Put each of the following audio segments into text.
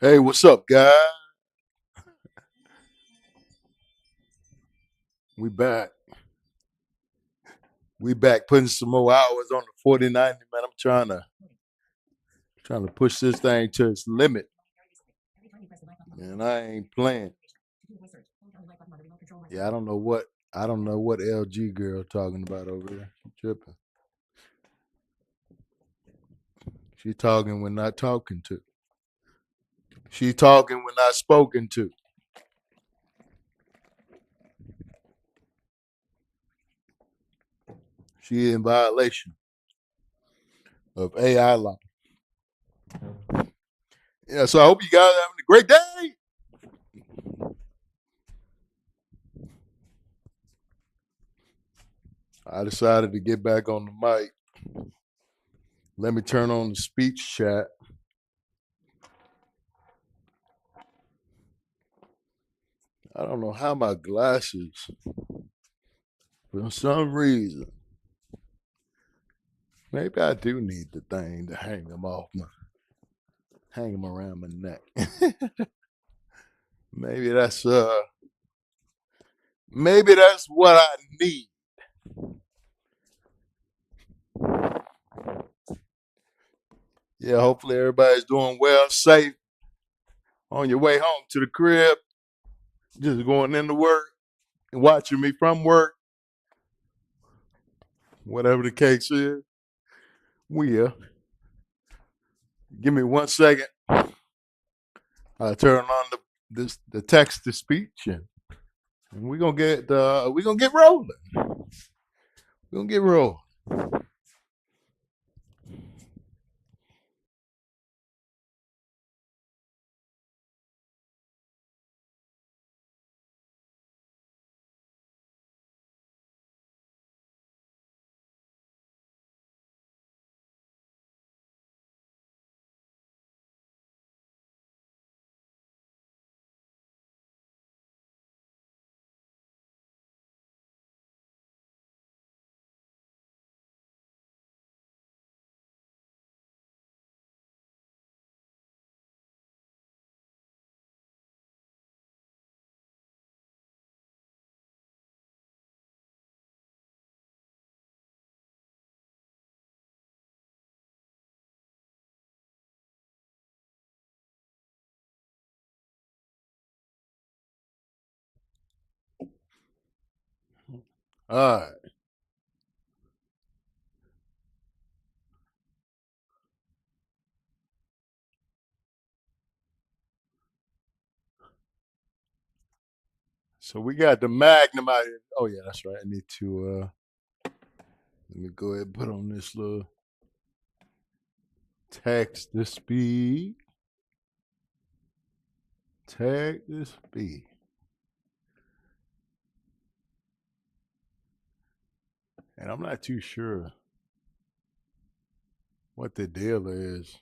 Hey, what's up, guys? We back. We back putting some more hours on the 4090, man. I'm trying to push this thing to its limit. Man, I ain't playing. Yeah, I don't know what LG girl talking about over there. She tripping. She talking when not talking to. She talking when not spoken to. She in violation of AI law. Yeah, so I hope you guys are having a great day. I decided to get back on the mic. Let me turn on the speech chat. I don't know how my glasses, for some reason, maybe I do need the thing to hang them around my neck. maybe that's uh, maybe that's what I need. Yeah, hopefully everybody's doing well, safe on your way home to the crib, just going into work and watching me from work, whatever the case is. We give me 1 second. I turn on the text to speech and we're gonna get rolling. We're gonna get rolling. All right. So we got the Magnum out here. Oh yeah, that's right. I need to let me go ahead and put on this little text to speed. Text to speed. And I'm not too sure what the deal is.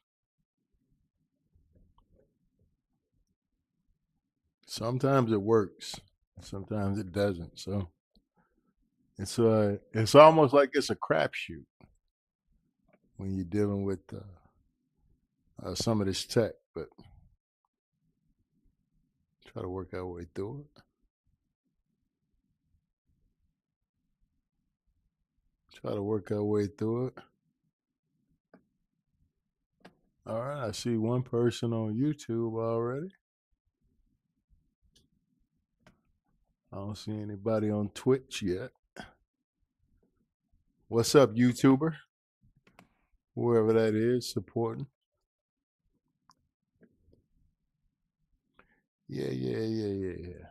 Sometimes it works, sometimes it doesn't. So it's almost like it's a crapshoot when you're dealing with some of this tech. But try to work our way through it. Try to work our way through it. All right, I see one person on YouTube already. I don't see anybody on Twitch yet. What's up, YouTuber? Whoever that is, supporting. Yeah.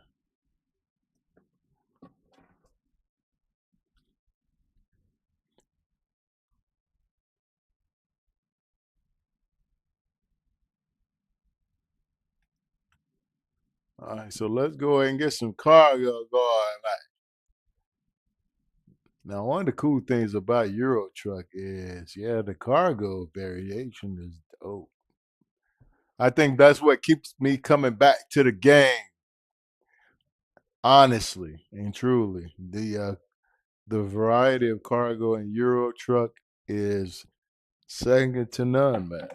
All right, so let's go ahead and get some cargo going. Now, one of the cool things about Euro Truck is, yeah, the cargo variation is dope. I think that's what keeps me coming back to the game. Honestly and truly, the variety of cargo in Euro Truck is second to none, man.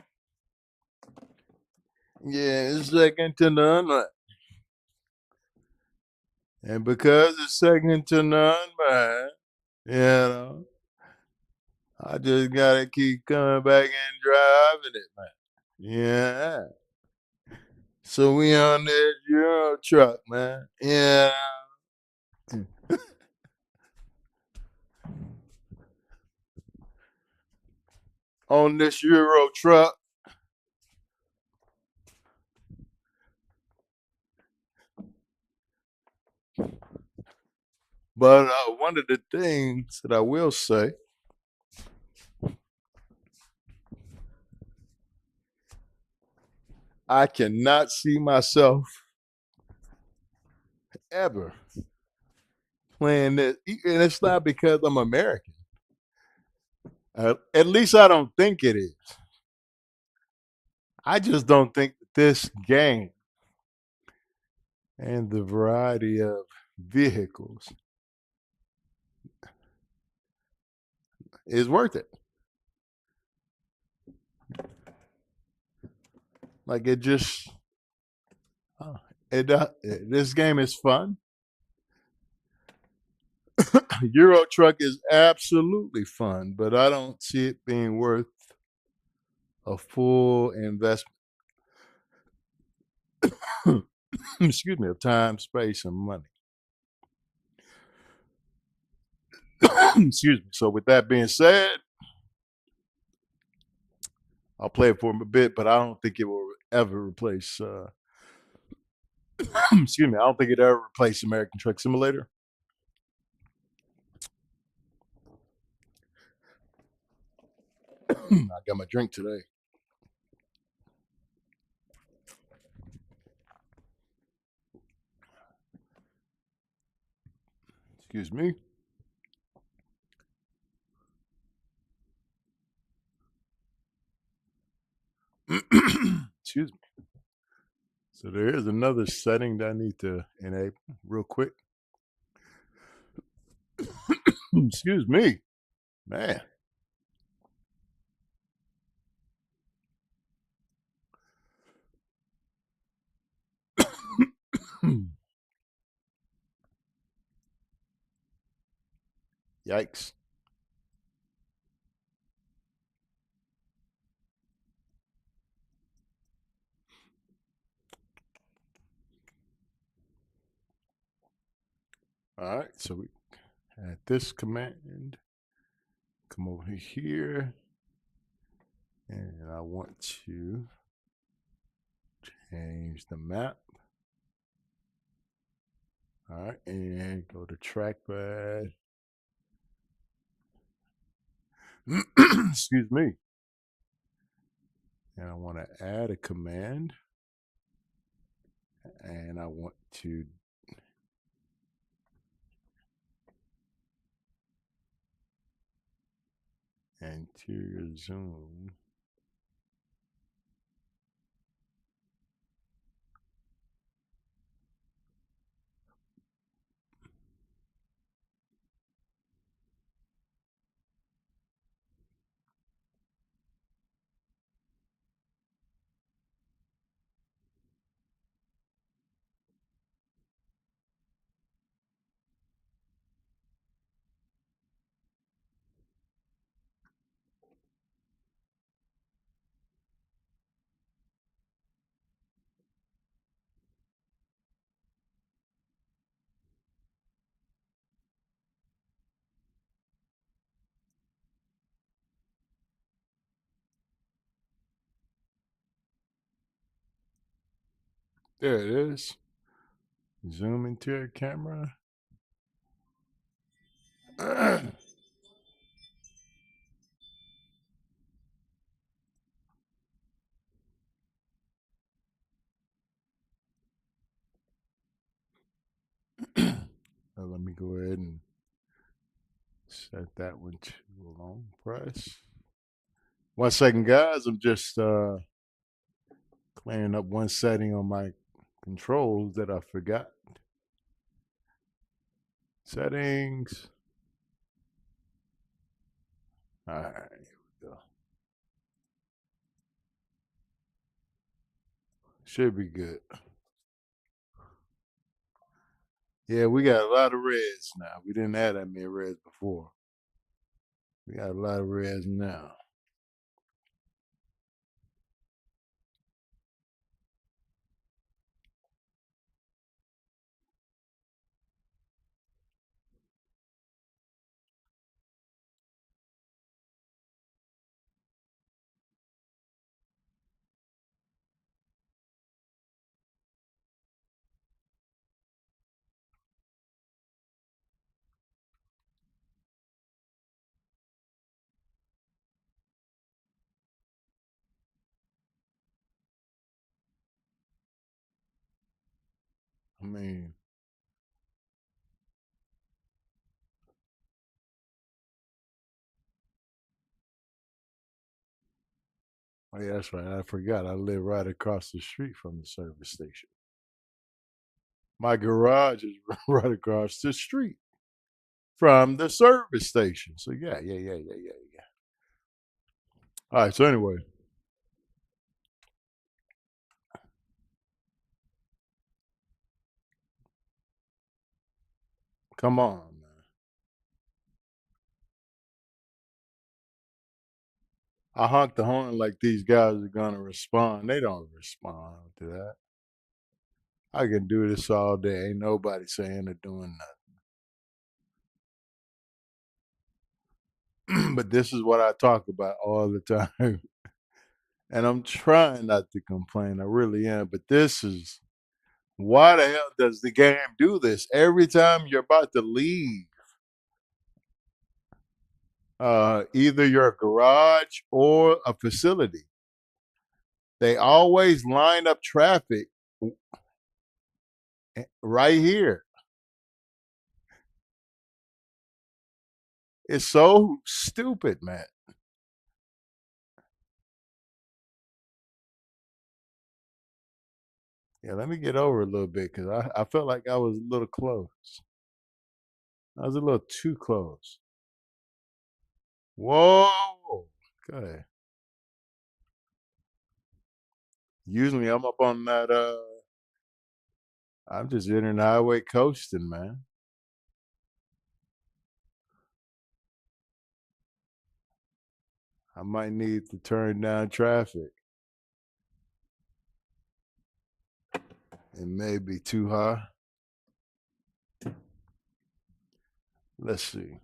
Yeah, it's second to none. And because it's second to none, man, I just gotta keep coming back and driving it, man. Yeah. So we on this Euro truck, man. Yeah. On this Euro truck. But one of the things that I will say, I cannot see myself ever playing this. And it's not because I'm American. At least I don't think it is. I just don't think this game and the variety of vehicles is worth it. Like it just, this game is fun. Euro Truck is absolutely fun, but I don't see it being worth a full investment. Excuse me, of time, space, and money. Excuse me. So, with that being said, I'll play it for a bit, but I don't think it will ever replace. Excuse me. I don't think it ever replace American Truck Simulator. I got my drink today. Excuse me. Excuse me. So there is another setting that I need to enable real quick. Excuse me, man. Yikes. All right, so we at this command, come over here, and I want to change the map. All right, and go to trackpad. Excuse me. And I want to add a command, and I want to interior zoom. There it is. Zoom interior camera. Let me go ahead and set that one to a long press. 1 second, guys. I'm just clearing up one setting on my controls that I forgot. Settings. All right, here we go. Should be good. Yeah, we got a lot of reds now. We didn't have that many reds before. We got a lot of reds now. I mean, oh yeah, that's right. I forgot. I live right across the street from the service station. My garage is right across the street from the service station. So yeah. All right. So anyway, come on, man. I honk the horn like these guys are gonna respond. They don't respond to that. I can do this all day. Ain't nobody saying or doing nothing. But this is what I talk about all the time. And I'm trying not to complain. I really am. But this is why the hell does the game do this? Every time you're about to leave either your garage or a facility, they always line up traffic right here. It's so stupid, man. Yeah, let me get over a little bit because I felt like I was a little close. I was a little too close. Whoa. Okay. Usually I'm up on that I'm just in the highway coasting, man. I might need to turn down traffic. It may be too high. Let's see.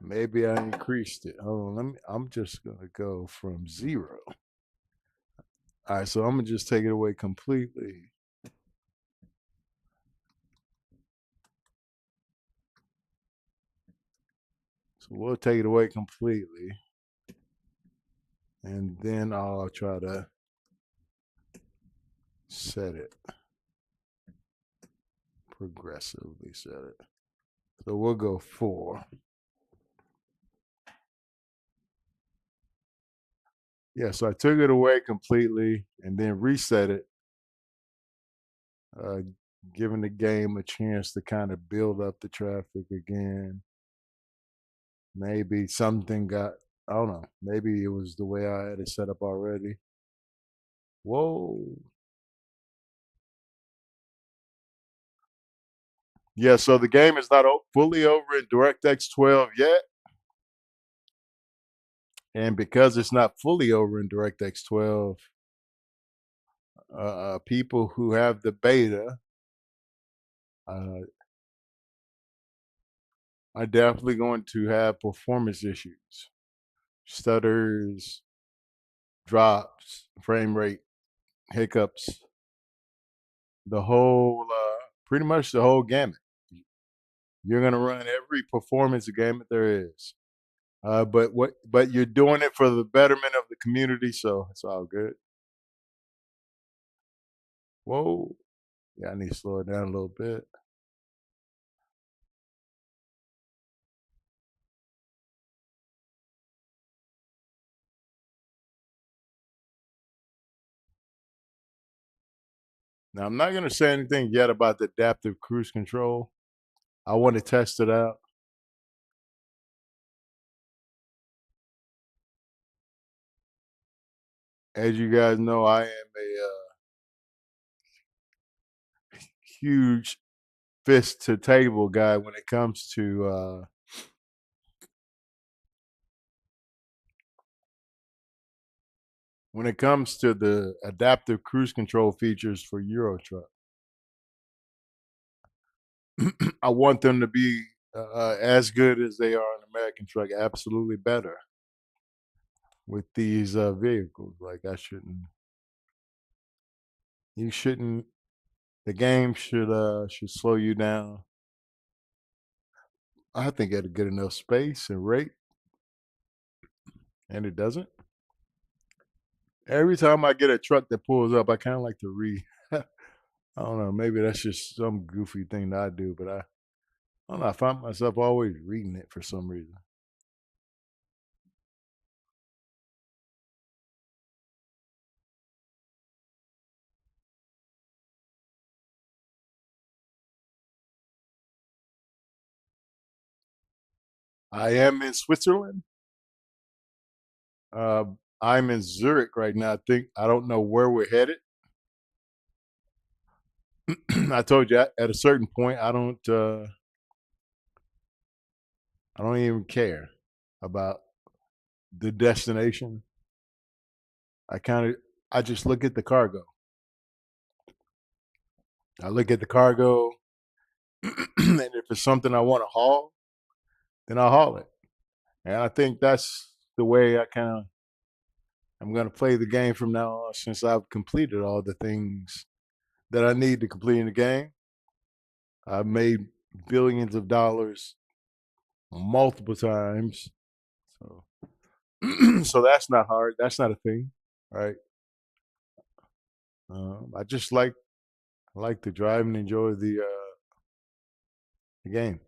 Maybe I increased it. Hold on, I'm just gonna go from 0. All right, so I'm gonna just take it away completely. So we'll take it away completely. And then I'll try to set it. Progressively set it. So we'll go 4. Yeah, so I took it away completely and then reset it, uh, giving the game a chance to kind of build up the traffic again. Maybe something got, I don't know, maybe it was the way I had it set up already. Whoa. Yeah, so the game is not fully over in DirectX 12 yet. And because it's not fully over in DirectX 12, people who have the beta uh, are definitely going to have performance issues, stutters, drops, frame rate, hiccups, the whole, pretty much the whole gamut. You're going to run every performance gamut there is. But you're doing it for the betterment of the community, so it's all good. Whoa. Yeah, I need to slow it down a little bit. Now, I'm not going to say anything yet about the adaptive cruise control I want to test it out. As you guys know, I am a huge fist to table guy when it comes to the adaptive cruise control features for Euro Truck. I want them to be as good as they are in American Truck, absolutely better with these vehicles. Like you shouldn't. The game should slow you down. I think it'll get enough space and rate, and it doesn't. Every time I get a truck that pulls up, I kind of like to read. I don't know. Maybe that's just some goofy thing that I do, but I don't know. I find myself always reading it for some reason. I am in Switzerland. Uh, I'm in Zurich right now. I don't know where we're headed. I told you at a certain point, I don't even care about the destination. I kind of, I just look at the cargo. I look at the cargo, and if it's something I want to haul, then I'll haul it. And I think that's the way I'm going to play the game from now on, since I've completed all the things that I need to complete in the game. I've made billions of dollars multiple times. So, so that's not hard. That's not a thing, right? I just like to drive and enjoy the game.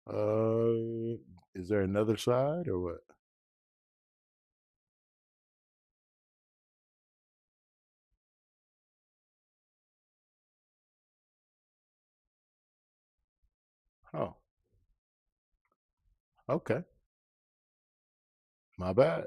Uh, is there another side or what? Oh, okay. My bad.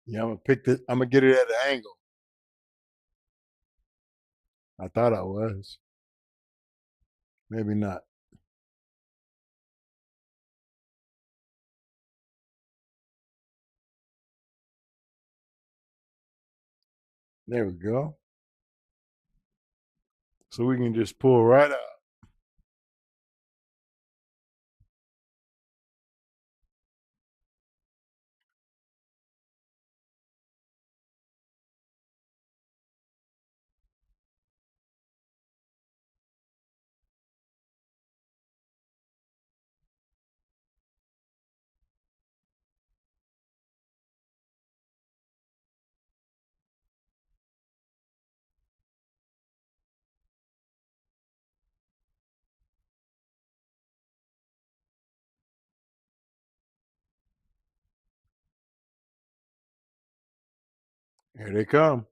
Yeah, I'm gonna pick this. I'm gonna get it at an angle. I thought I was. Maybe not. There we go. So we can just pull right out. Here they come.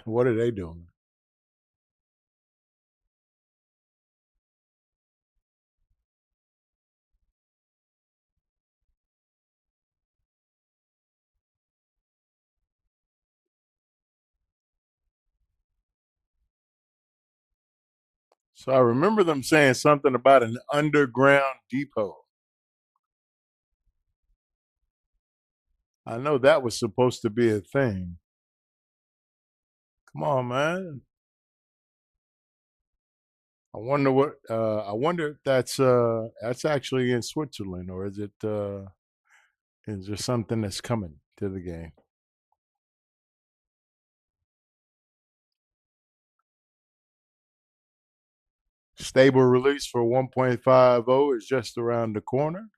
What are they doing? So I remember them saying something about an underground depot. I know that was supposed to be a thing. Come on, man. I wonder if that's actually in Switzerland, or is there something that's coming to the game? Stable release for 1.50 is just around the corner.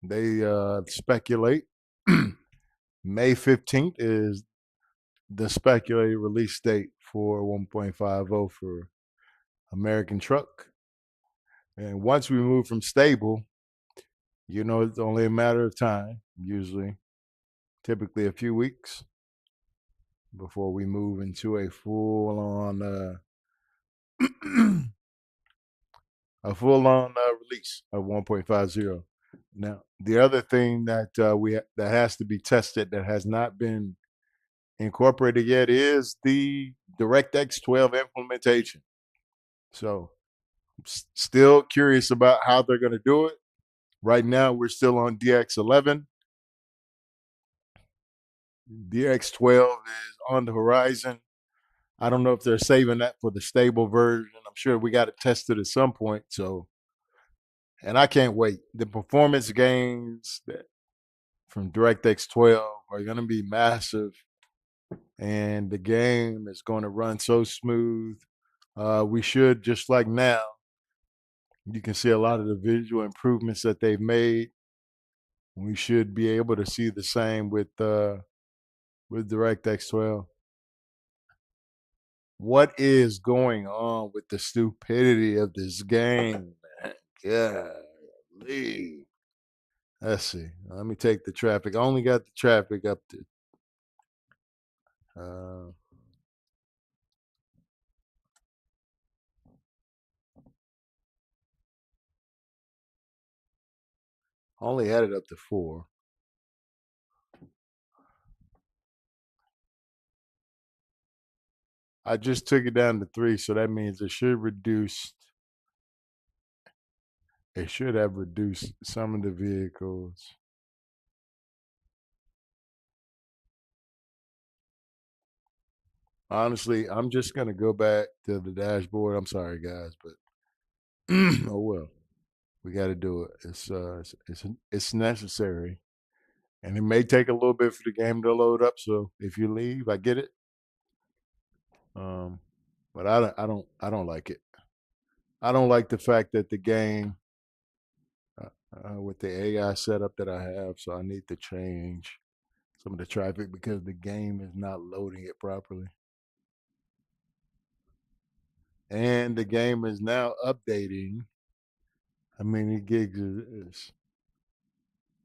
They speculate May 15th is the speculated release date for 1.50 for American Truck. And once we move from stable, it's only a matter of time, usually, typically a few weeks before we move into a full on release of 1.50. Now, the other thing that that has to be tested that has not been incorporated yet is the DirectX 12 implementation. So, still curious about how they're going to do it. Right now, we're still on DX11. DX12 is on the horizon. I don't know if they're saving that for the stable version. I'm sure we got to test it at some point. So, and I can't wait. The performance gains from DirectX 12 are going to be massive, and the game is going to run so smooth. We should, just like now, you can see a lot of the visual improvements that they've made. We should be able to see the same with DirectX 12. What is going on with the stupidity of this game, man? Golly. Let's see. Let me take the traffic. I only got the traffic up to uh only had it up to 4. I just took it down to 3, so that means it should have reduced some of the vehicles. Honestly, I'm just gonna go back to the dashboard. I'm sorry, guys, but oh well. We got to do it. It's necessary, and it may take a little bit for the game to load up. So if you leave, I get it. Um, but I don't like it. I don't like the fact that the game with the AI setup that I have. So I need to change some of the traffic because the game is not loading it properly, and the game is now updating. How many gigs is this?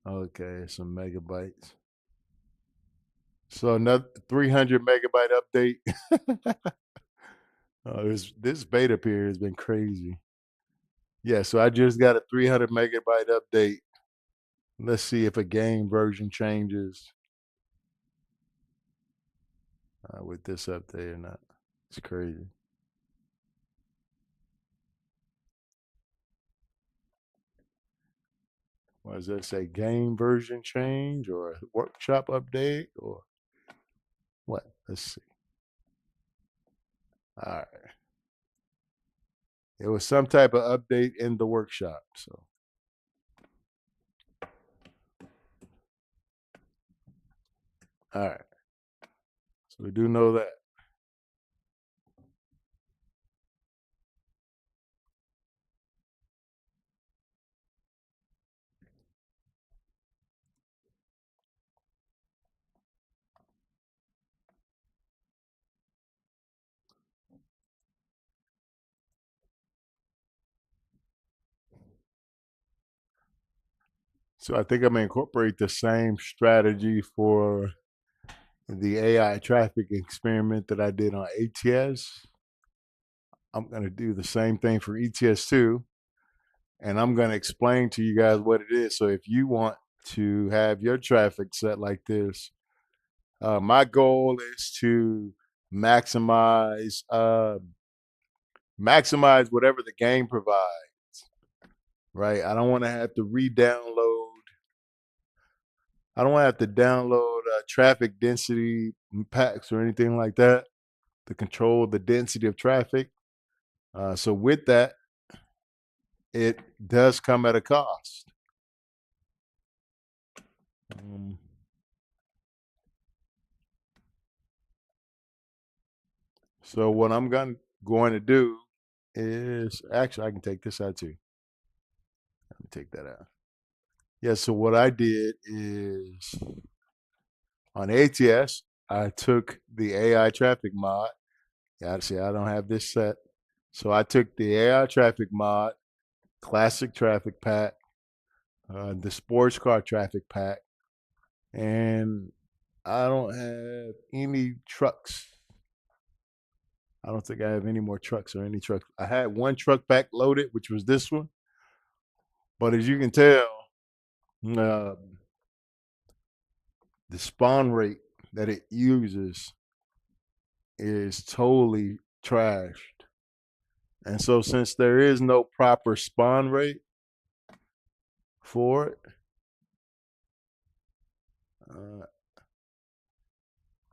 Okay, some megabytes. So another 300 megabyte update. This beta period has been crazy. Yeah, so I just got a 300 megabyte update. Let's see if a game version changes with this update or not. It's crazy. What does that say? Game version change or workshop update or what? Let's see. All right. It was some type of update in the workshop. So, all right. So we do know that. So I think I'm gonna incorporate the same strategy for the AI traffic experiment that I did on ATS. I'm gonna do the same thing for ETS2, and I'm gonna explain to you guys what it is. So if you want to have your traffic set like this, my goal is to maximize maximize whatever the game provides. Right? I don't want to have to re-download. I don't want to have to download traffic density packs or anything like that to control the density of traffic. So with that, it does come at a cost. Um, so what I'm going to do is actually I can take this out too. Let me take that out. Yeah. So what I did is on ATS, I took the AI traffic mod. Yeah, see, I don't have this set. So I took the AI traffic mod, classic traffic pack, the sports car traffic pack, and I don't have any trucks. I don't think I have any more trucks or any trucks. I had one truck pack loaded, which was this one. But as you can tell, uh, the spawn rate that it uses is totally trashed. And so since there is no proper spawn rate for it, uh,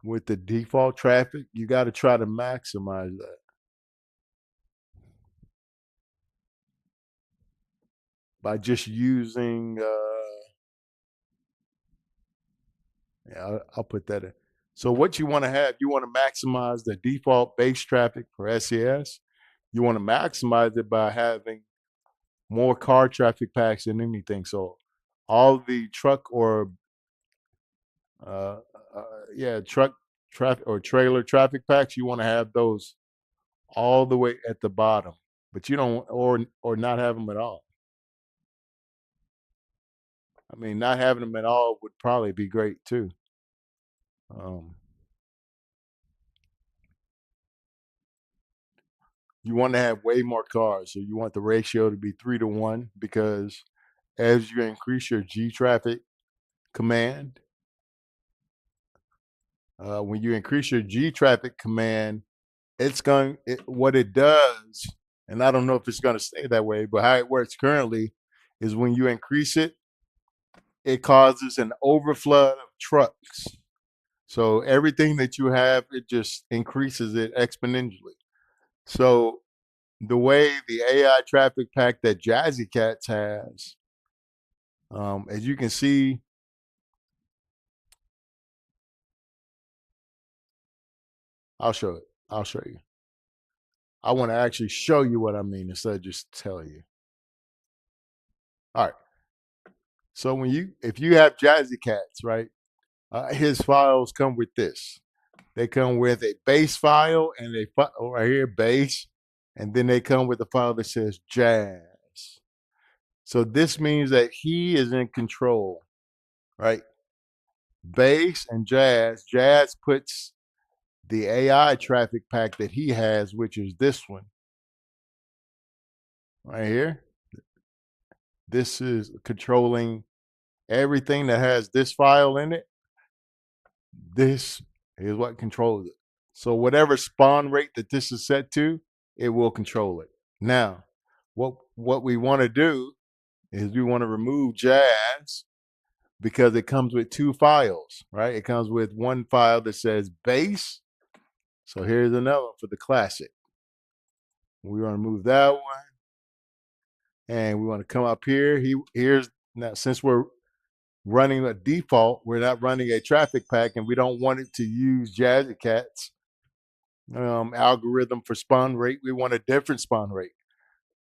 with the default traffic, you got to try to maximize that by just using. Yeah, I'll put that in. So what you want to have, you want to maximize the default base traffic for SES. You want to maximize it by having more car traffic packs than anything. So all the truck or uh, uh, yeah, truck traffic or trailer traffic packs, you want to have those all the way at the bottom, but you don't or not have them at all. I mean, not having them at all would probably be great too. Um, you want to have way more cars, so you want the ratio to be 3 to 1 because as you increase your G traffic command, when you increase your G traffic command, what it does, and I don't know if it's going to stay that way, but how it works currently is when you increase it, it causes an overflow of trucks. So everything that you have, it just increases it exponentially. So the way the AI traffic pack that Jazzy Cats has, as you can see, I'll show it. I'll show you. I want to actually show you what I mean instead of just tell you. All right. So if you have Jazzy Cats, right, his files come with this. They come with a base file and right here base, and then they come with a file that says jazz. So this means that he is in control, right? Base and jazz. Jazz puts the AI traffic pack that he has, which is this one right here. This is controlling everything that has this file in it. This is what controls it. So whatever spawn rate that this is set to, it will control it. Now, what we want to do is we want to remove jazz because it comes with 2 files, right? It comes with one file that says base. So here's another one for the classic. We want to move that one. And we want to come up here. Here's now, since we're running a default, we're not running a traffic pack, and we don't want it to use Jazzy Cat's algorithm for spawn rate. We want a different spawn rate.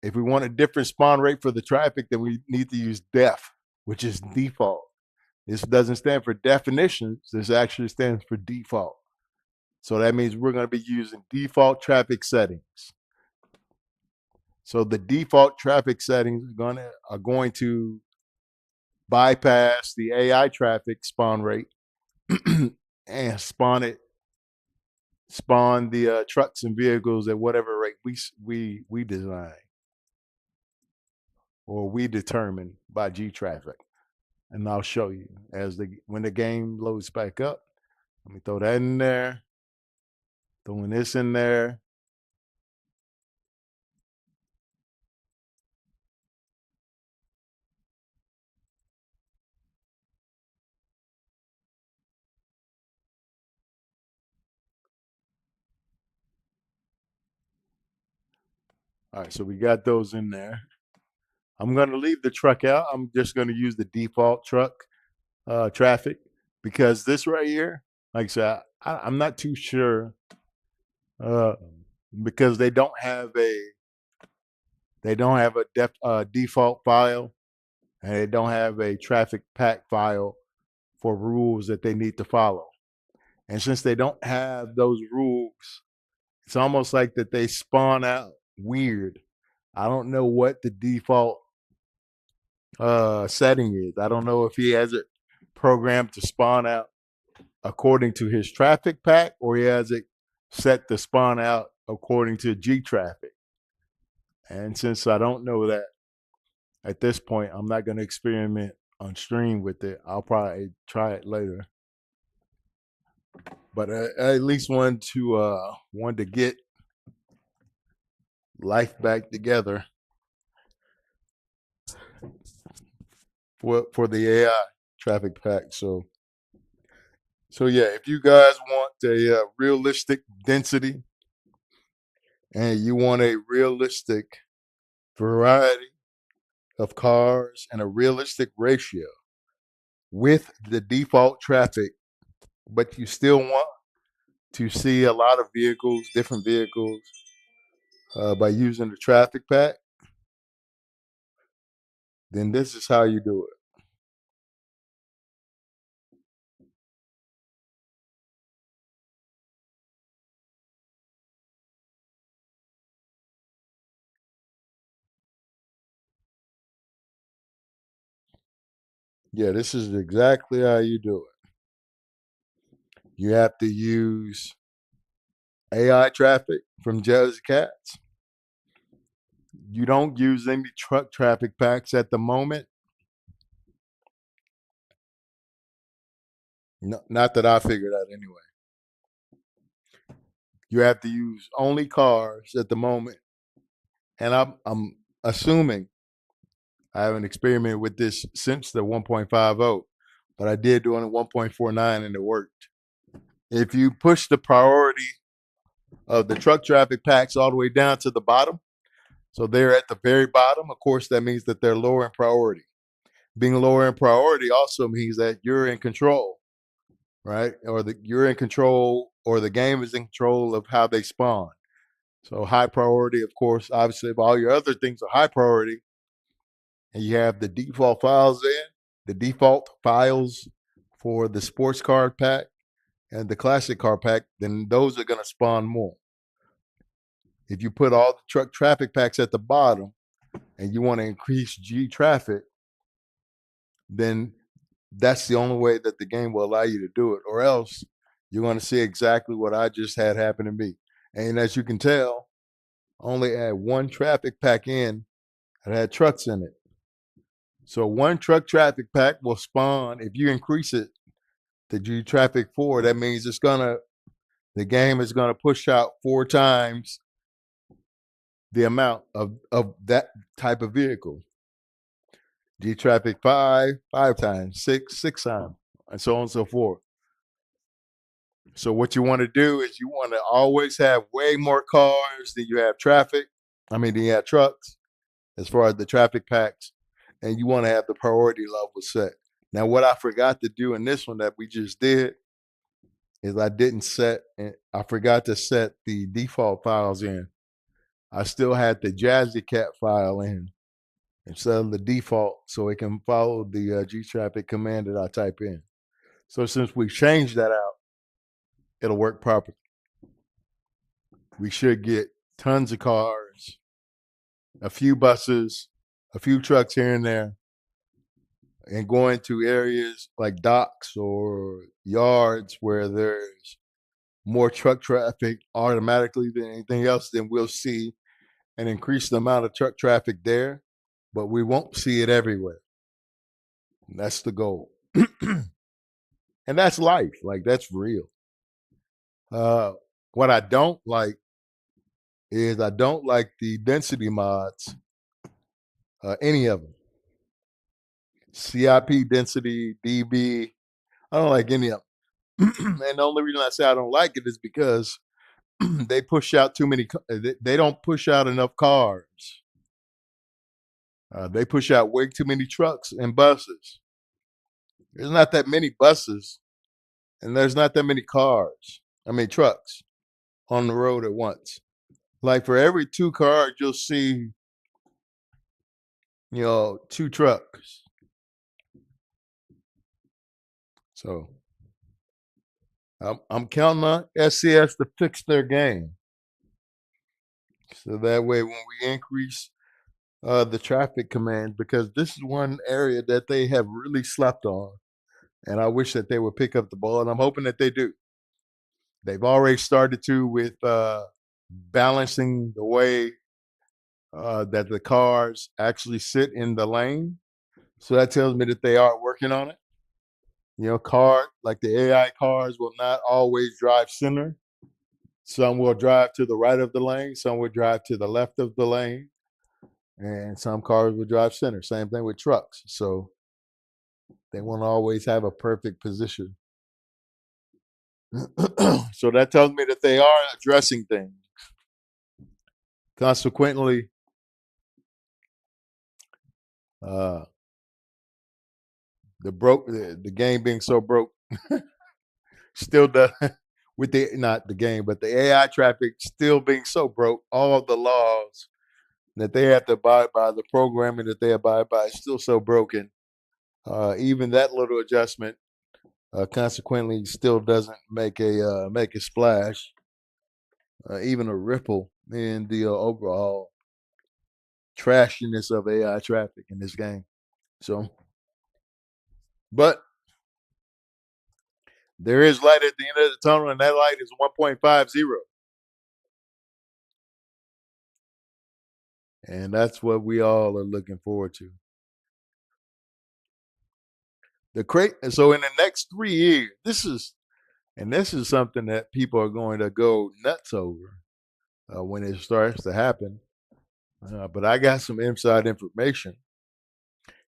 If we want a different spawn rate for the traffic, then we need to use def, which is default. This doesn't stand for definitions. This actually stands for default. So that means we're going to be using default traffic settings. So the default traffic settings are going to bypass the AI traffic spawn rate and spawn the trucks and vehicles at whatever rate we design or we determine by G traffic. And I'll show you as when the game loads back up. Let me throw that in there. Throwing this in there. All right, so we got those in there. I'm going to leave the truck out. I'm just going to use the default truck traffic because this right here, like I said, I'm not too sure uh, because they don't have a default file and they don't have a traffic pack file for rules that they need to follow. And since they don't have those rules, it's almost like that they spawn out weird. I don't know what the default setting is. I don't know if he has it programmed to spawn out according to his traffic pack or he has it set to spawn out according to G traffic. And since I don't know that at this point, I'm not going to experiment on stream with it. I'll probably try it later. But I at least wanted to get life back together for the AI traffic pack. So yeah, if you guys want a realistic density and you want a realistic variety of cars and a realistic ratio with the default traffic, but you still want to see a lot of vehicles, different vehicles, by using the traffic pack, then this is how you do it. Yeah, this is exactly how you do it. You have to use AI traffic from Jazzy Cats. You don't use any truck traffic packs at the moment. No, not that I figured out anyway. You have to use only cars at the moment. And I'm assuming I haven't experimented with this since the 1.50, but I did do it on 1.49 and it worked. If you push the priority of the truck traffic packs all the way down to the bottom, so they're at the very bottom, of course, that means that they're lower in priority. Being lower in priority also means that you're in control, right? Or you're in control, or the game is in control of how they spawn. So high priority, of course, obviously, if all your other things are high priority, and you have the default files the default files for the sports car pack and the classic car pack, then those are going to spawn more. If you put all the truck traffic packs at the bottom and you want to increase G traffic, then that's the only way that the game will allow you to do it, or else you're going to see exactly what I just had happen to me. And as you can tell, only had one traffic pack in that had trucks in it. So one truck traffic pack will spawn. If you increase it to G traffic 4, that means the game is gonna push out 4 times the amount of that type of vehicle. G traffic 5 times, 6 times, and so on and so forth. So what you want to do is you want to always have way more cars than you have traffic. I mean, than you have trucks, as far as the traffic packs, and you want to have the priority level set. Now, what I forgot to do in this one that we just did is I forgot to set the default files in. I still had the Jazzy Cat file in instead of the default, so it can follow the G traffic command that I type in. So since we changed that out, it'll work properly. We should get tons of cars, a few buses, a few trucks here and there, and going to areas like docks or yards where there's more truck traffic automatically than anything else, then we'll see an increased amount of truck traffic there, but we won't see it everywhere. And that's the goal. And that's life. Like, that's real. Uh, what I don't like is I don't like the density mods, any of them. CIP density, DB. I don't like any of them. And the only reason I say I don't like it is because they push out too many. They don't push out enough cars. They push out way too many trucks and buses. There's not that many buses, and there's not that many cars. I mean, trucks on the road at once. Like for every two cars, you'll see, two trucks. So I'm counting on SCS to fix their game, so that way when we increase the traffic commands, because this is one area that they have really slept on, and I wish that they would pick up the ball, and I'm hoping that they do. They've already started to with balancing the way that the cars actually sit in the lane. So that tells me that they are working on it. Like the AI cars will not always drive center. Some will drive to the right of the lane, some will drive to the left of the lane, and some cars will drive center. Same thing with trucks. So they won't always have a perfect position. So that tells me that they are addressing things. Consequently, uh, the game being so broke still does with the not the game, but the AI traffic still being so broke, all the laws that they have to abide by, the programming that they abide by is still so broken. Even that little adjustment, consequently, still doesn't make a splash, even a ripple in the overall trashiness of AI traffic in this game. So, but there is light at the end of the tunnel, and that light is 1.50. And that's what we all are looking forward to. So in the next 3 years, this is something that people are going to go nuts over when it starts to happen. But I got some inside information,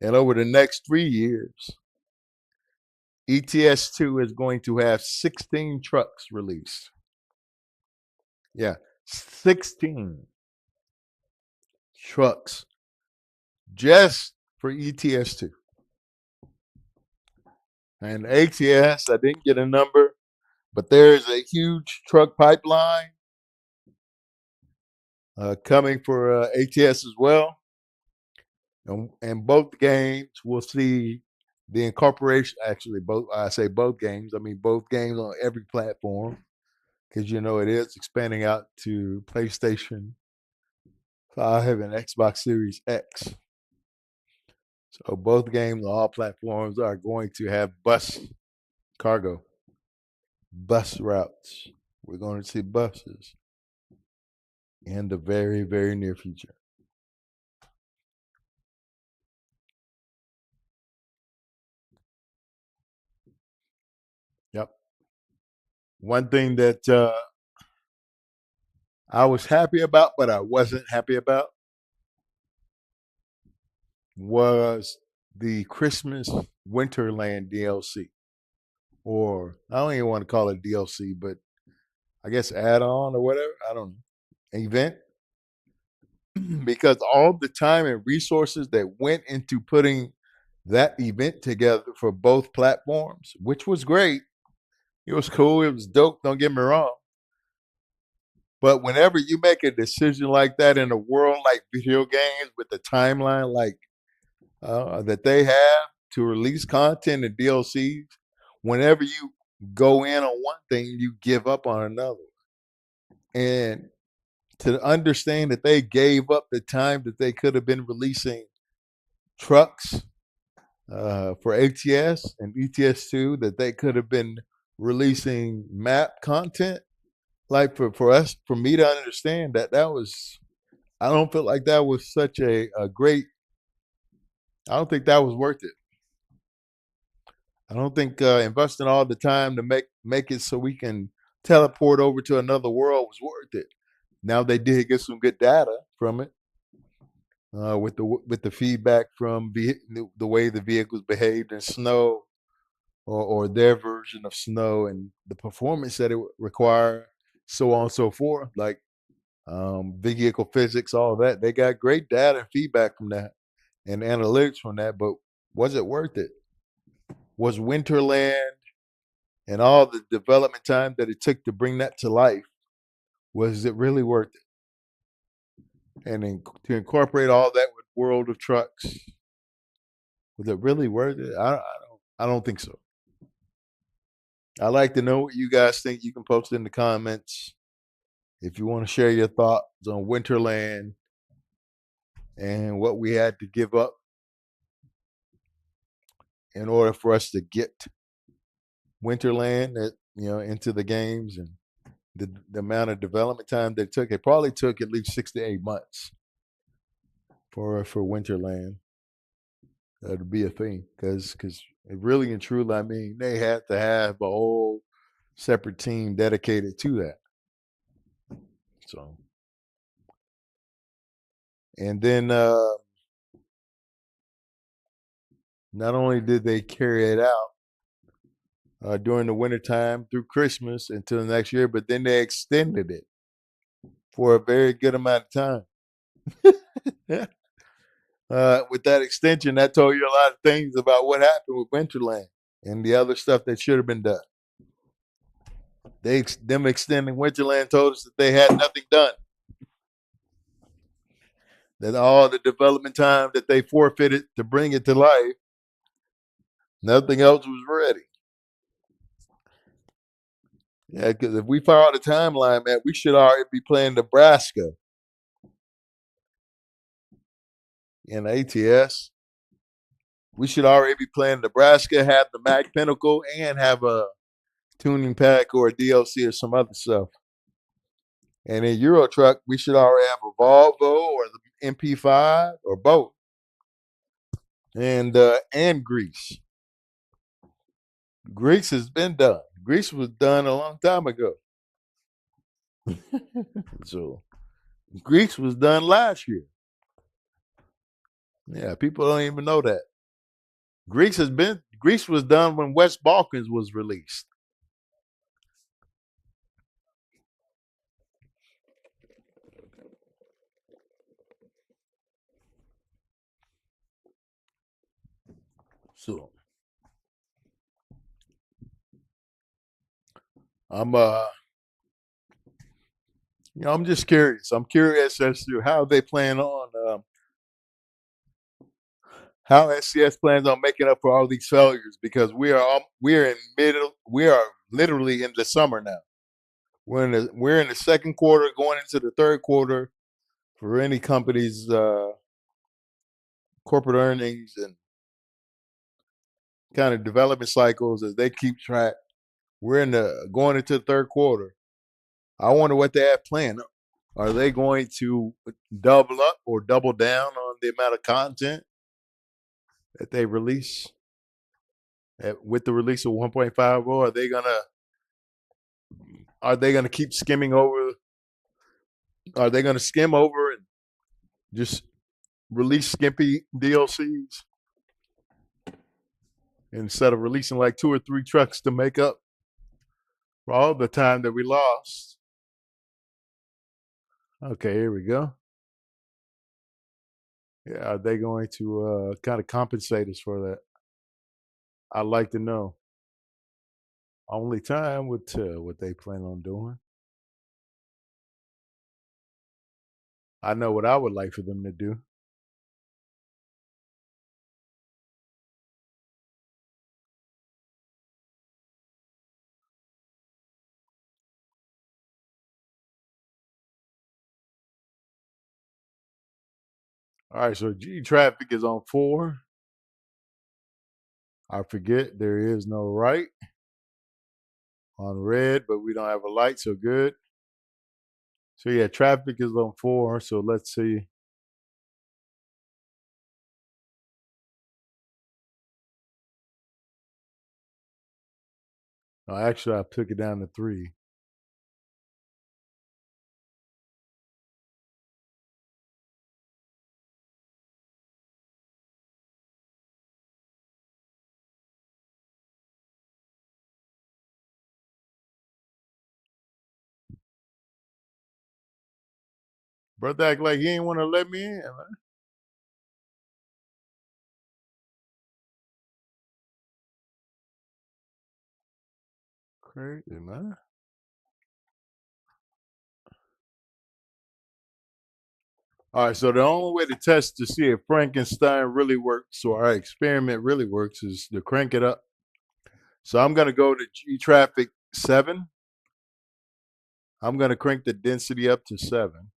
and over the next 3 years, ETS2 is going to have 16 trucks released. Yeah, 16 trucks just for ETS2. And ATS, I didn't get a number, but there is a huge truck pipeline coming for ATS as well. And both games will see the incorporation. Actually, I say both games. I mean both games on every platform, because it is expanding out to PlayStation 5 and Xbox Series X. So both games on all platforms are going to have bus routes. We're going to see buses in the very, very near future. Yep. One thing that I was happy about, but I wasn't happy about, was the Christmas Winterland DLC. Or I don't even want to call it DLC, but I guess add on or whatever. I don't know. Event. Because all the time and resources that went into putting that event together for both platforms, which was great. It was cool. It was dope. Don't get me wrong. But whenever you make a decision like that in a world like video games with the timeline like that they have to release content and DLCs, whenever you go in on one thing, you give up on another. And to understand that they gave up the time that they could have been releasing trucks for ATS and ETS2 that they could have been releasing map content. Like for us, for me to understand that that was, I don't feel like that was such a great. I don't think that was worth it. I don't think investing all the time to make it so we can teleport over to another world was worth it. Now they did get some good data from it, with the feedback from the way the vehicles behaved in snow, or their version of snow, and the performance that it would require, so on and so forth. Like vehicle physics, all that. They got great data and feedback from that and analytics from that, but was it worth it? Was Winterland and all the development time that it took to bring that to life, was it really worth it? And then to incorporate all that with World of Trucks, was it really worth it? I don't think so. I'd like to know what you guys think. You can post in the comments if you want to share your thoughts on Winterland and what we had to give up in order for us to get Winterland, into the games, and the amount of development time that it took. It probably took at least 6 to 8 months for Winterland to be a thing, because really and truly, I mean, they had to have a whole separate team dedicated to that. So, and then not only did they carry it out during the wintertime through Christmas until the next year, but then they extended it for a very good amount of time. With that extension, that told you a lot of things about what happened with Winterland and the other stuff that should have been done. Them extending Winterland told us that they had nothing done. That all the development time that they forfeited to bring it to life, nothing else was ready. Yeah, because if we follow the timeline, man, we should already be playing Nebraska in ATS. We should already be playing Nebraska, have the Mac Pinnacle, and have a tuning pack or a DLC or some other stuff. And in Euro Truck, we should already have a Volvo or the MP5 or both, and Greece. Greece has been done. Greece was done a long time ago. So Greece was done last year. Yeah, people don't even know that. Greece was done when West Balkans was released. So I'm I'm just curious. I'm curious as to how they plan on how SCS plans on making up for all these failures, because we are literally in the summer now. We're in the second quarter, going into the third quarter for any company's corporate earnings and kind of development cycles as they keep track. We're in the going into the third quarter. I wonder what they have planned. Are they going to double up or double down on the amount of content that they release with the release of 1.50? Are they gonna keep skimming over? Are they gonna skim over and just release skimpy DLCs instead of releasing like 2 or 3 trucks to make up for all the time that we lost? Okay, here we go. Yeah, are they going to kind of compensate us for that? I'd like to know. Only time would tell what they plan on doing. I know what I would like for them to do. All right, so G traffic is on 4. I forget there is no right on red, but we don't have a light, so good. So yeah, traffic is on 4. So let's see. Oh, actually, I took it down to 3. Brother act like he ain't want to let me in, man. Crazy, man. All right, so the only way to test to see if Frankenstein really works or our experiment really works is to crank it up. So I'm going to go to G traffic 7. I'm going to crank the density up to 7.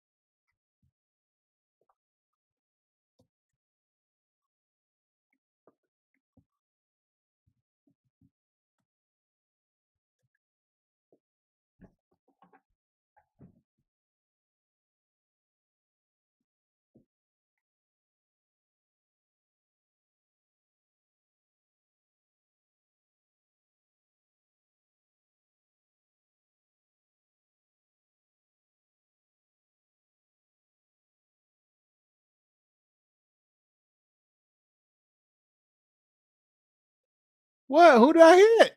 What? Who did I hit?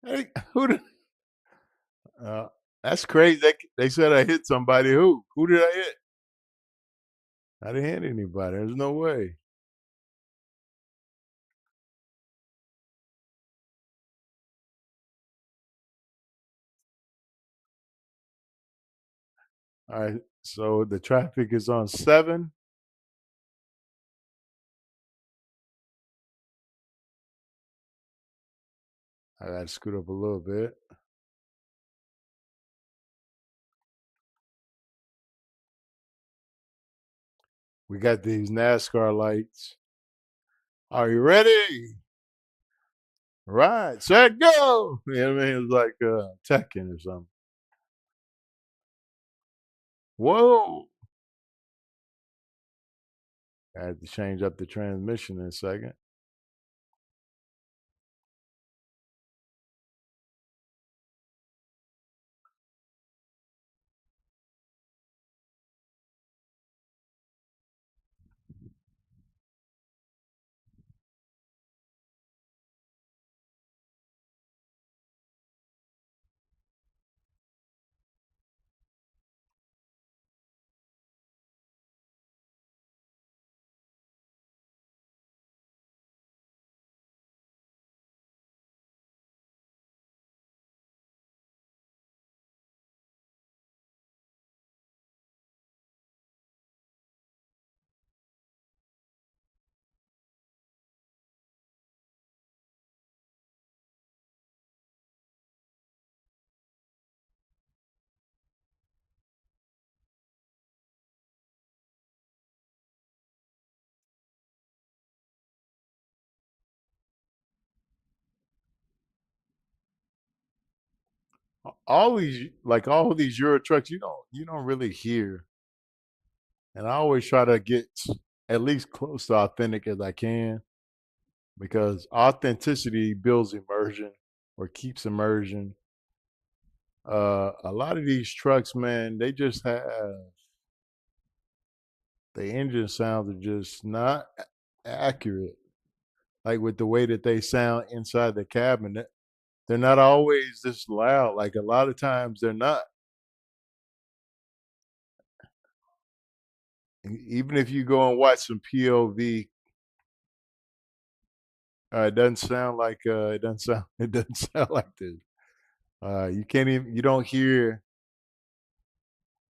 Hey, who did? Uh, that's crazy. They said I hit somebody. Who? Who did I hit? I didn't hit anybody. There's no way. All right. So the traffic is on 7. I got to scoot up a little bit. We got these NASCAR lights. Are you ready? Right, set, go. You know what I mean? It's like Tekken or something. Whoa. I had to change up the transmission in a second. All these Euro trucks, you don't really hear. And I always try to get at least close to authentic as I can because authenticity builds immersion or keeps immersion. A lot of these trucks, man, they just have the engine sounds are just not accurate. Like with the way that they sound inside the cabin, they're not always this loud. Like a lot of times they're not. Even if you go and watch some POV, it doesn't sound like it doesn't sound it doesn't sound like this. You can't even you don't hear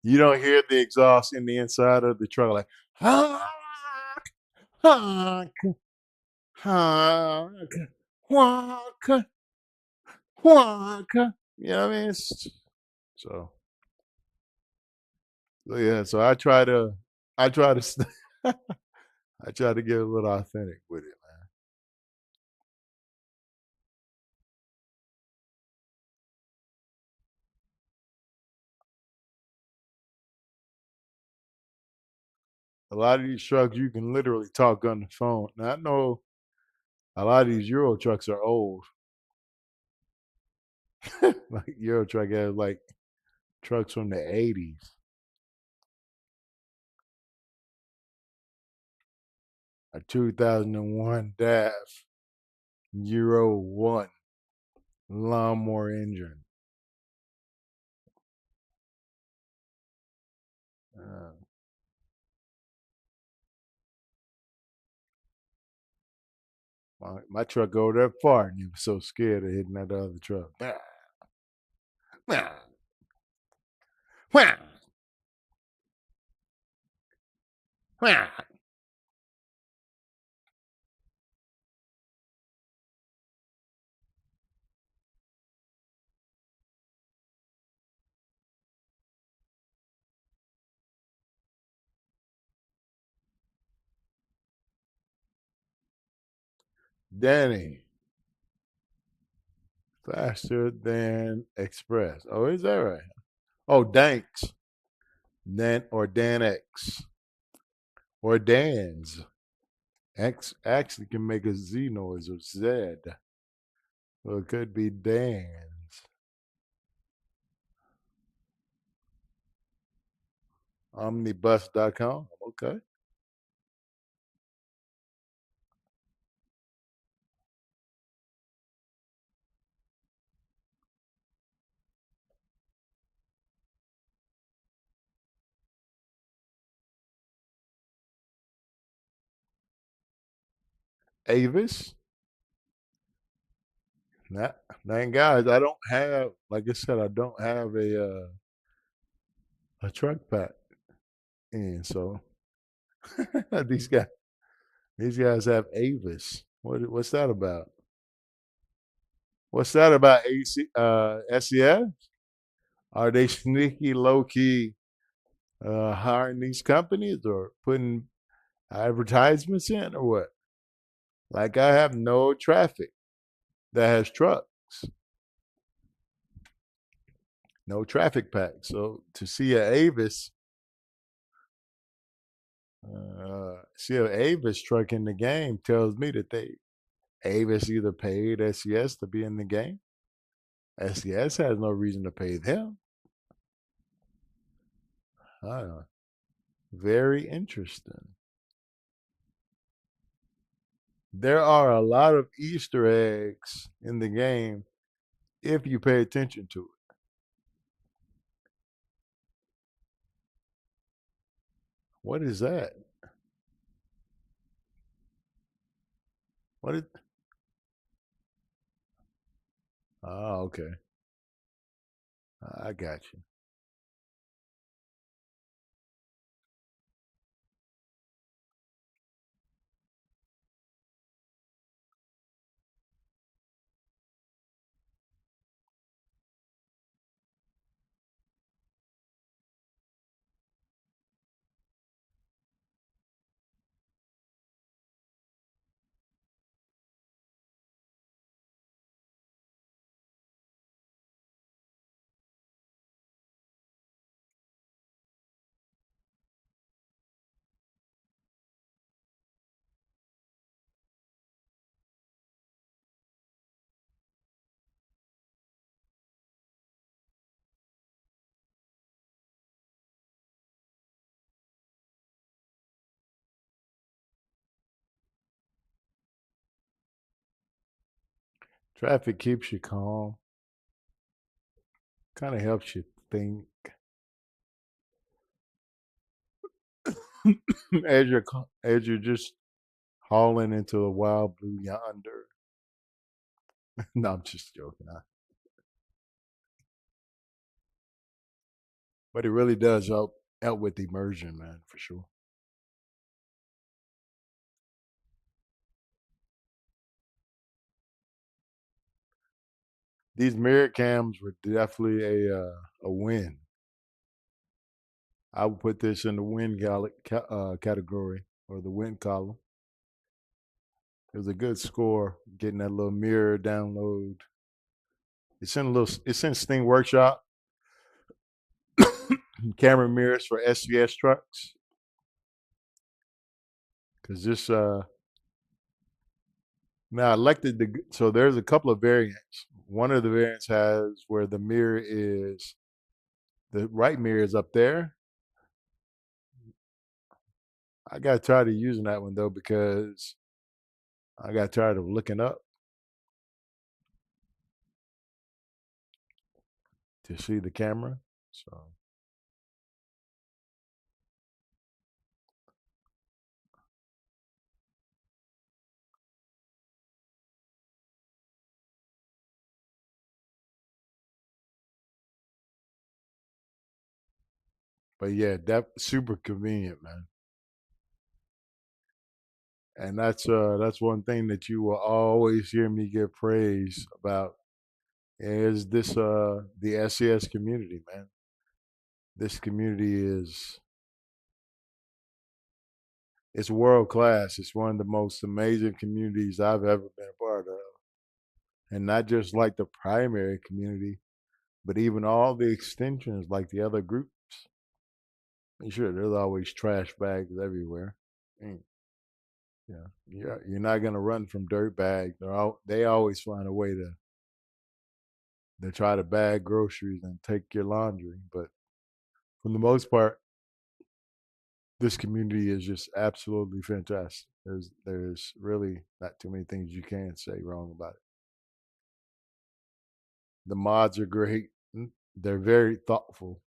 the exhaust in the inside of the truck like honk, honk, honk, honk, honk. You know what I mean? So so yeah, so I try to I try to get a little authentic with it. A lot of these trucks you can literally talk on the phone. Now I know a lot of these Euro trucks are old. Like Euro truck has like trucks from the 80s. A 2001 DAF Euro 1 lawnmower engine. Uh, my truck go that far and he was so scared of hitting that other truck. Danny, faster than Express. Oh, is that right? Oh, Danks. Dan X. Or Dan's. X actually can make a Z noise or Z. So it could be Dan's. Omnibus.com. Okay. Avis. Nah, dang guys, I don't have, like I said, I don't have a truck pack in. So these guys, these guys have Avis. What's that about? What's that about? SES? Are they sneaky, low key hiring these companies or putting advertisements in or what? Like I have no traffic that has trucks, no traffic pack. So to see a Avis truck in the game tells me that Avis either paid SES to be in the game. SES has no reason to pay them. Uh, Very interesting. There are a lot of Easter eggs in the game if you pay attention to it. What is that? What is? Oh, okay. I got you. Traffic keeps you calm. Kind of helps you think as you're just hauling into a wild blue yonder. No, I'm just joking. But it really does help with immersion, man, for sure. These mirror cams were definitely a win. I would put this in the category or the win column. It was a good score getting that little mirror download. It's in Steam Workshop. Camera mirrors for SVS trucks. because this now I elected the so there's a couple of variants. One of the variants has where the right mirror is up there. I got tired of using that one though because I got tired of looking up to see the camera. So, but yeah, that super convenient, man. And that's one thing that you will always hear me give praise about is this the SES community, man. This community is it's world class. It's one of the most amazing communities I've ever been a part of. And not just like the primary community, but even all the extensions like the other groups. And sure, there's always trash bags everywhere. Mm, yeah, you're not gonna run from dirt bags. They always find a way to try to bag groceries and take your laundry. But for the most part, this community is just absolutely fantastic. There's really not too many things you can say wrong about it. The mods are great. They're very thoughtful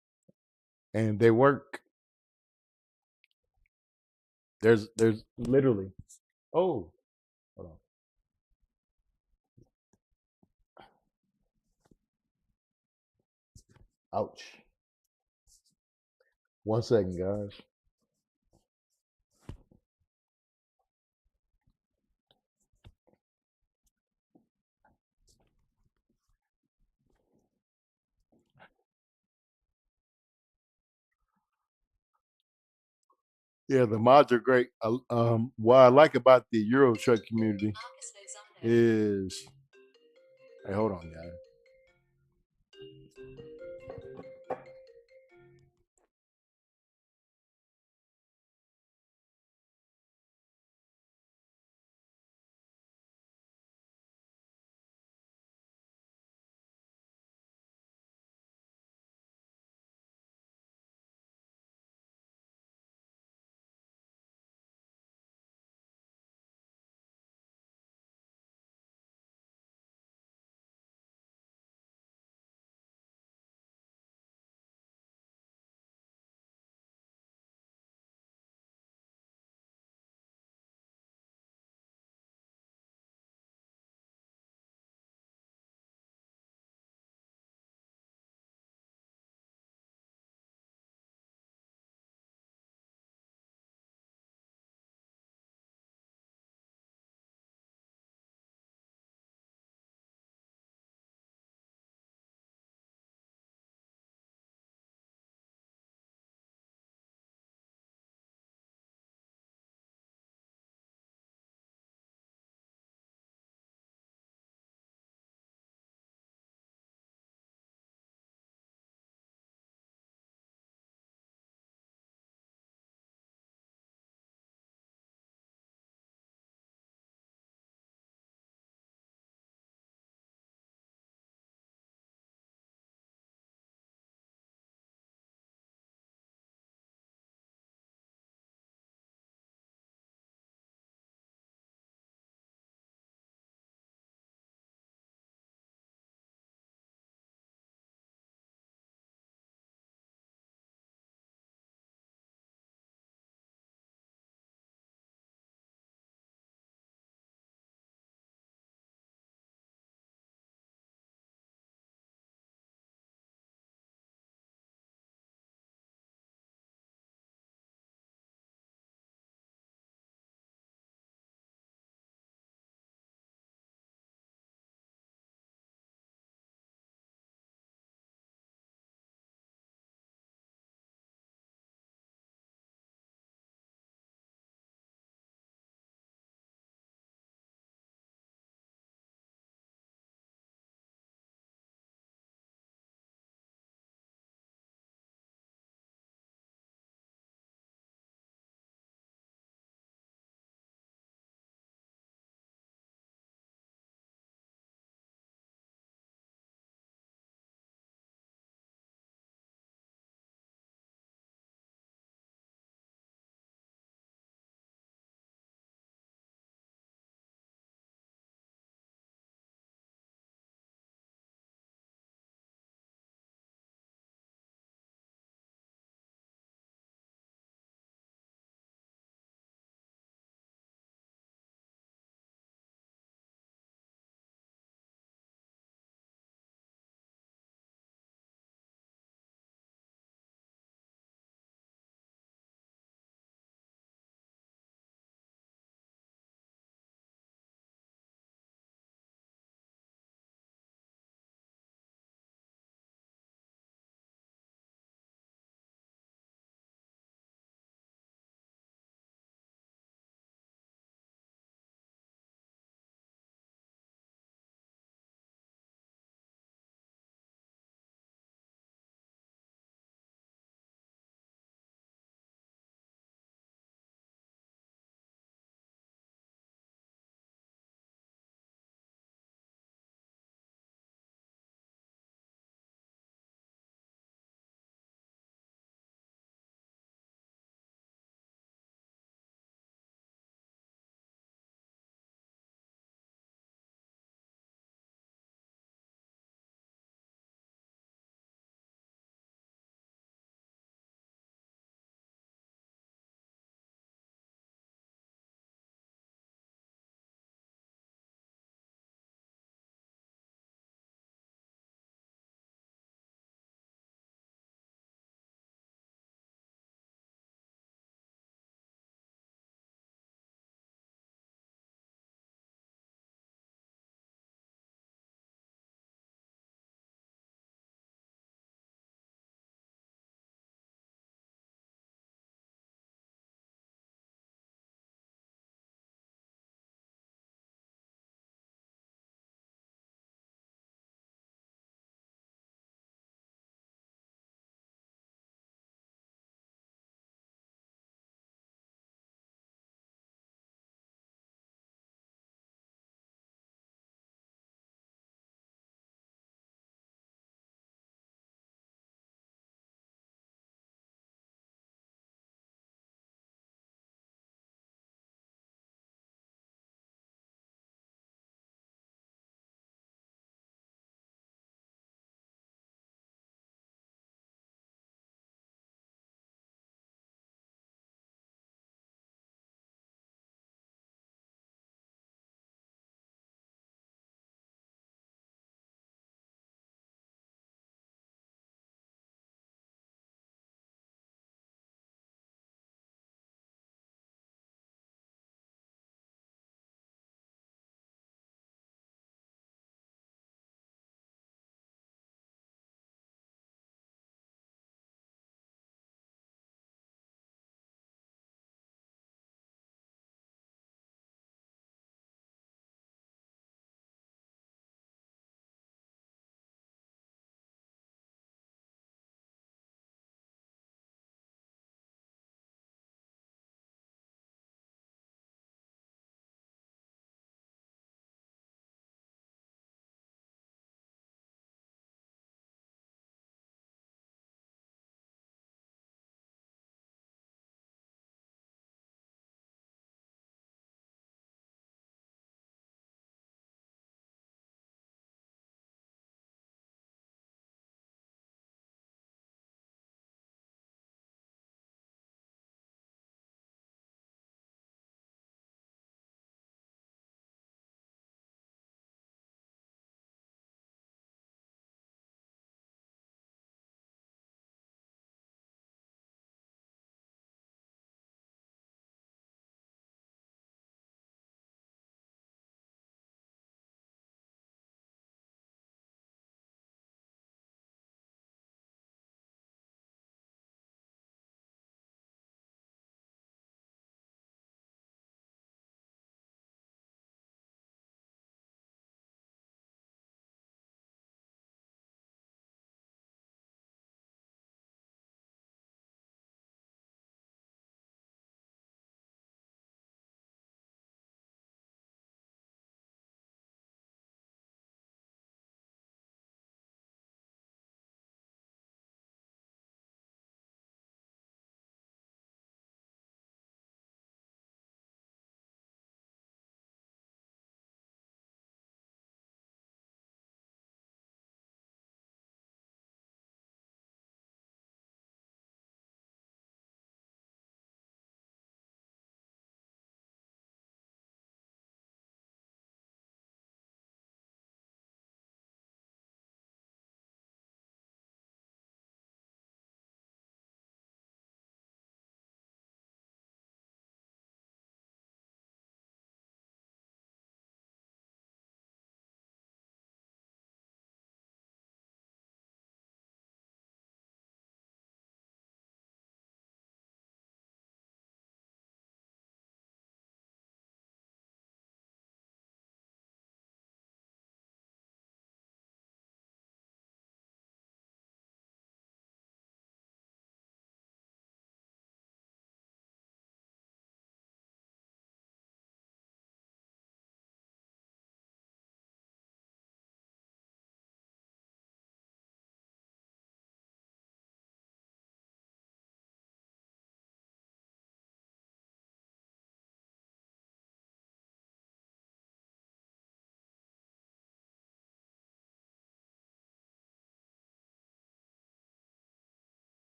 and they work. There's literally oh hold on. Ouch. 1 second, guys. Yeah, the mods are great. What I like about the Euro truck community is hey, hold on, guys.